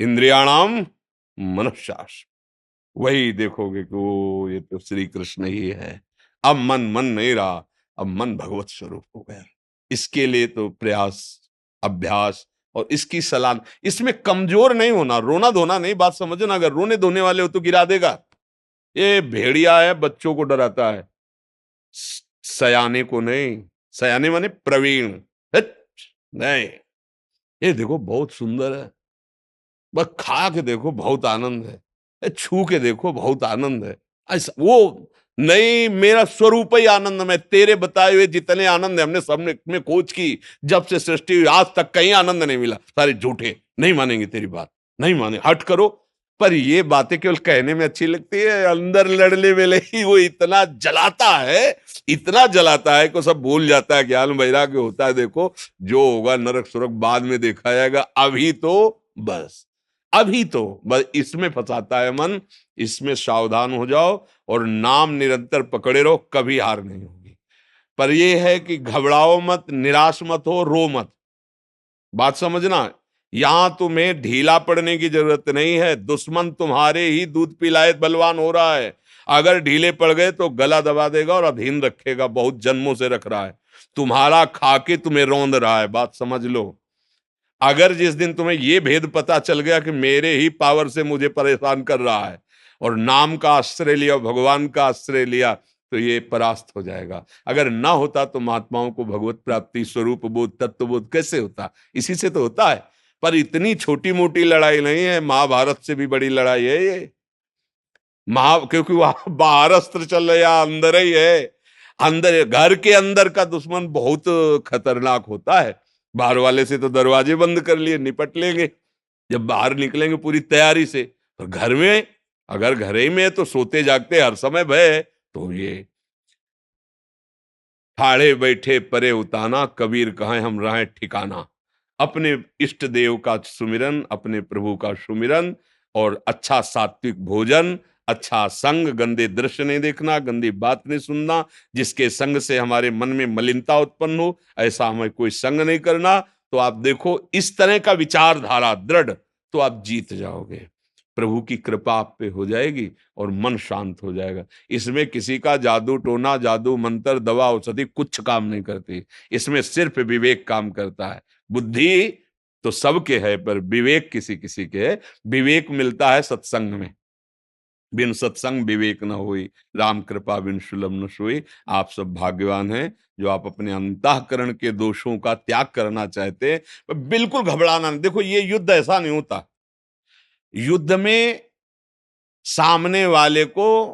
इंद्रियाणाम मनश्चाश। वही देखोगे कि वो ये तो श्री कृष्ण ही है। अब मन मन नहीं रहा, अब मन भगवत स्वरूप हो गया। इसके लिए तो प्रयास, अभ्यास और इसकी सलाह। इसमें कमजोर नहीं होना, रोना धोना नहीं, बात समझना। अगर रोने धोने वाले हो तो गिरा देगा। ये भेड़िया है, बच्चों को डराता है, सयाने को नहीं। सयाने माने प्रवीण। हट, नहीं। ये देखो बहुत सुंदर है, बस खा के देखो बहुत आनंद है, छू के देखो बहुत आनंद है। ऐसा वो नहीं, मेरा स्वरूप ही आनंद में। तेरे बताए हुए जितने आनंद है हमने सबने में खोज की, जब से सृष्टि हुई आज तक कहीं आनंद नहीं मिला। सारे झूठे, नहीं मानेंगे तेरी बात, नहीं माने, हट करो। पर ये बातें केवल कहने में अच्छी लगती है, अंदर लड़ने में ही वो इतना जलाता है, इतना जलाता है कि सब भूल जाता है। ज्ञान वैराग्य होता है। देखो जो होगा नरक सुरक बाद में देखा जाएगा, अभी तो बस, अभी तो बस इसमें फंसाता है मन। इसमें सावधान हो जाओ और नाम निरंतर पकड़े रहो, कभी हार नहीं होगी। पर यह है कि घबराओ मत, निराश मत हो, रो मत। बात समझना, यहां तुम्हें ढीला पड़ने की जरूरत नहीं है। दुश्मन तुम्हारे ही दूध पिलाए बलवान हो रहा है। अगर ढीले पड़ गए तो गला दबा देगा और अधीन रखेगा, बहुत जन्मों से रख रहा है। तुम्हारा खाके तुम्हें रौंद रहा है, बात समझ लो। अगर जिस दिन तुम्हें यह भेद पता चल गया कि मेरे ही पावर से मुझे परेशान कर रहा है, और नाम का आश्रय लिया, भगवान का आश्रय लिया, तो ये परास्त हो जाएगा। अगर ना होता तो महात्माओं को भगवत प्राप्ति, स्वरूप बोध, तत्व बोध कैसे होता? इसी से तो होता है। पर इतनी छोटी मोटी लड़ाई नहीं है, महाभारत से भी बड़ी लड़ाई है ये। क्योंकि वहां बाहर अस्त्र चल रहा, अंदर ही है। अंदर, घर के अंदर का दुश्मन बहुत खतरनाक होता है। बाहर वाले से तो दरवाजे बंद कर लिए, निपट लेंगे। जब बाहर निकलेंगे पूरी तैयारी से। तो घर में, अगर घर ही में है तो सोते जागते हर समय भय है। तो ये ठाड़े बैठे परे उताना, कबीर कहाँ हम रहे ठिकाना। अपने इष्ट देव का सुमिरन, अपने प्रभु का सुमिरन, और अच्छा सात्विक भोजन, अच्छा संग, गंदे दृश्य नहीं देखना, गंदी बात नहीं सुनना। जिसके संग से हमारे मन में मलिनता उत्पन्न हो, ऐसा हमें कोई संग नहीं करना। तो आप देखो इस तरह का विचारधारा दृढ़, तो आप जीत जाओगे। प्रभु की कृपा आप पे हो जाएगी और मन शांत हो जाएगा। इसमें किसी का जादू टोना, जादू मंत्र, दवा औषधि कुछ काम नहीं करती। इसमें सिर्फ विवेक काम करता है। बुद्धि तो सबके है, पर विवेक किसी किसी के है। विवेक मिलता है सत्संग में। बिन सत्संग विवेक न हुई, राम कृपा बिन सुलभ न सोई। आप सब भाग्यवान हैं जो आप अपने अंतःकरण के दोषों का त्याग करना चाहते हैं। पर बिल्कुल घबराना नहीं। देखो ये युद्ध ऐसा नहीं होता। युद्ध में सामने वाले को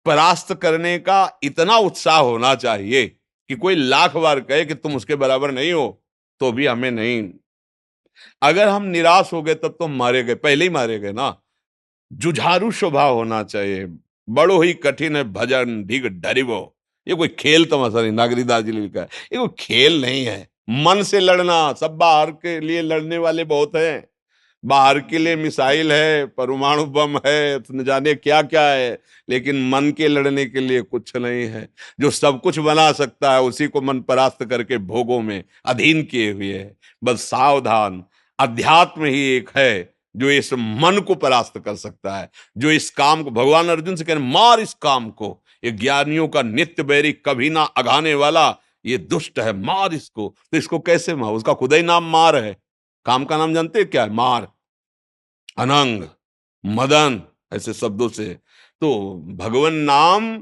परास्त करने का इतना उत्साह होना चाहिए कि कोई लाख बार कहे कि तुम उसके बराबर नहीं हो, तो भी हमें नहीं। अगर हम निराश हो गए तब तो मारे गए, पहले ही मारे गए ना। जुझारू स्वभाव होना चाहिए। बड़ो ही कठिन है भजन ढिग डरिवो। ये कोई खेल तमाशा नहीं, नागरीदास जी ने लिखा है, ये कोई खेल नहीं है। मन से लड़ना, सब बाहर के लिए लड़ने वाले बहुत हैं। बाहर के लिए मिसाइल है, परमाणु बम है, न जाने क्या क्या है, लेकिन मन के लड़ने के लिए कुछ नहीं है। जो सब कुछ बना सकता है उसी को मन परास्त करके भोगों में अधीन किए हुए है। बस सावधान, अध्यात्म ही एक है जो इस मन को परास्त कर सकता है। जो इस काम को, भगवान अर्जुन से कह रहे मार इस काम को, ये ज्ञानियों का नित्य बैरी, कभी ना अघाने वाला, ये दुष्ट है, मार इसको। तो इसको कैसे मार? उसका खुदा ही नाम मार है। काम का नाम जानते हैं क्या है? मार, अनंग, मदन, ऐसे शब्दों से। तो भगवान नाम,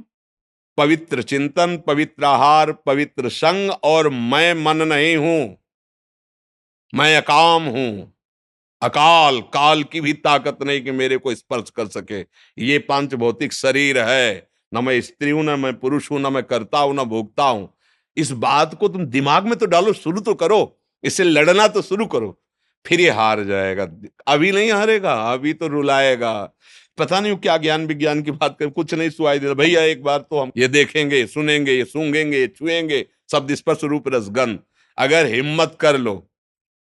पवित्र चिंतन, पवित्र आहार, पवित्र संग, और मैं मन नहीं हूं, मैं अकाम हूं। अकाल, काल की भी ताकत नहीं कि मेरे को स्पर्श कर सके। ये पांच भौतिक शरीर है। न मैं स्त्री हूं, न मैं पुरुष हूं, न मैं करता हूं, न भोगता हूं। इस बात को तुम दिमाग में तो डालो, शुरू तो करो, इससे लड़ना तो शुरू करो। फिर ये हार जाएगा। अभी नहीं हारेगा, अभी तो रुलाएगा। पता नहीं क्या ज्ञान विज्ञान की बात कर, कुछ नहीं सुनाई देता भैया। एक बार तो हम ये देखेंगे, सुनेंगे, ये सूंघेंगे, ये छुएंगे, शब्द स्पर्श रूप रसगंध। अगर हिम्मत कर लो,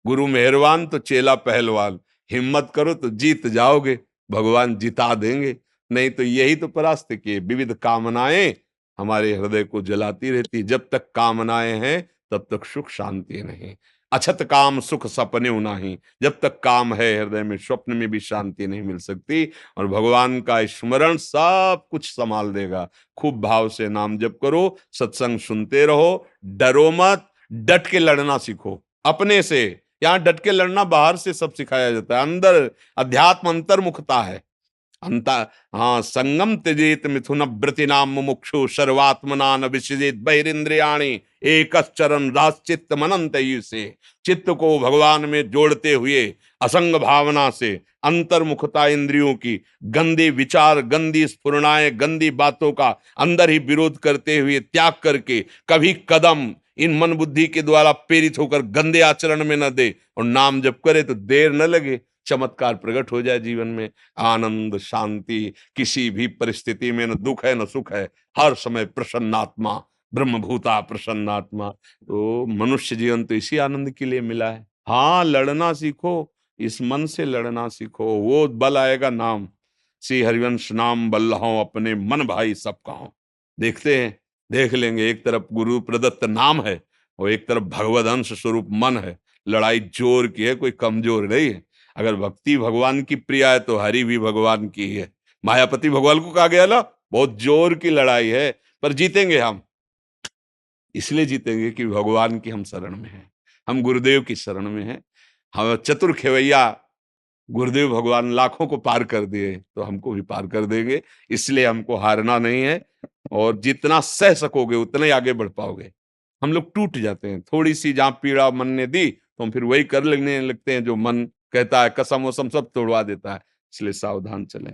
गुरु मेहरबान तो चेला पहलवान, हिम्मत करो तो जीत जाओगे, भगवान जिता देंगे। नहीं तो यही तो परास्त किए। विविध कामनाएं हमारे हृदय को जलाती रहती। जब तक कामनाएं हैं तब तक सुख शांति नहीं। अछत काम सुख सपने नाही। जब तक काम है हृदय में, स्वप्न में भी शांति नहीं मिल सकती। और भगवान का स्मरण सब कुछ संभाल देगा। खूब भाव से नाम जप करो, सत्संग सुनते रहो, डरो मत, डट के लड़ना सीखो अपने से। यहाँ डट के लड़ना बाहर से सब सिखाया जाता है, अंदर अध्यात्म अंतर्मुखता है। अंता हाँ, संगम त्यजेत मिथुन व्रतिनाम मुमुक्षु सर्वात्मना न विसृजेत बहिरिंद्रियाणि एकश्चरन् राश्चित्त मनंत से। चित्त को भगवान में जोड़ते हुए असंग भावना से, अंतर्मुखता इंद्रियों की, गंदे विचार, गंदी स्फुरणाएं, गंदी बातों का अंदर ही विरोध करते हुए त्याग करके कभी कदम इन मन बुद्धि के द्वारा प्रेरित होकर गंदे आचरण में न दे और नाम जप करे तो देर न लगे, चमत्कार प्रकट हो जाए जीवन में। आनंद शांति, किसी भी परिस्थिति में न दुख है न सुख है, हर समय प्रसन्नात्मा, ब्रह्मभूता प्रसन्नात्मा। तो मनुष्य जीवन तो इसी आनंद के लिए मिला है। हाँ, लड़ना सीखो, इस मन से लड़ना सीखो, वो बल आएगा नाम। श्री हरिवंश नाम बल्लहों अपने मन भाई सब कहो। देखते हैं, देख लेंगे, एक तरफ गुरु प्रदत्त नाम है और एक तरफ भगवद अंश स्वरूप मन है। लड़ाई जोर की है, कोई कमजोर नहीं है। अगर भक्ति भगवान की प्रिया है तो हरि भी भगवान की ही है। मायापति भगवान को कहा गया ना, बहुत जोर की लड़ाई है, पर जीतेंगे हम। इसलिए जीतेंगे कि भगवान की हम शरण में हैं, हम गुरुदेव की शरण में हैं। हम चतुर खेवैया गुरुदेव भगवान लाखों को पार कर दिए तो हमको भी पार कर देंगे। इसलिए हमको हारना नहीं है, और जितना सह सकोगे उतना ही आगे बढ़ पाओगे। हम लोग टूट जाते हैं, थोड़ी सी जहां पीड़ा मन ने दी तो हम फिर वही कर लेने लगते हैं जो मन कहता है, कसम वसम सब तोड़वा देता है। इसलिए सावधान चलें।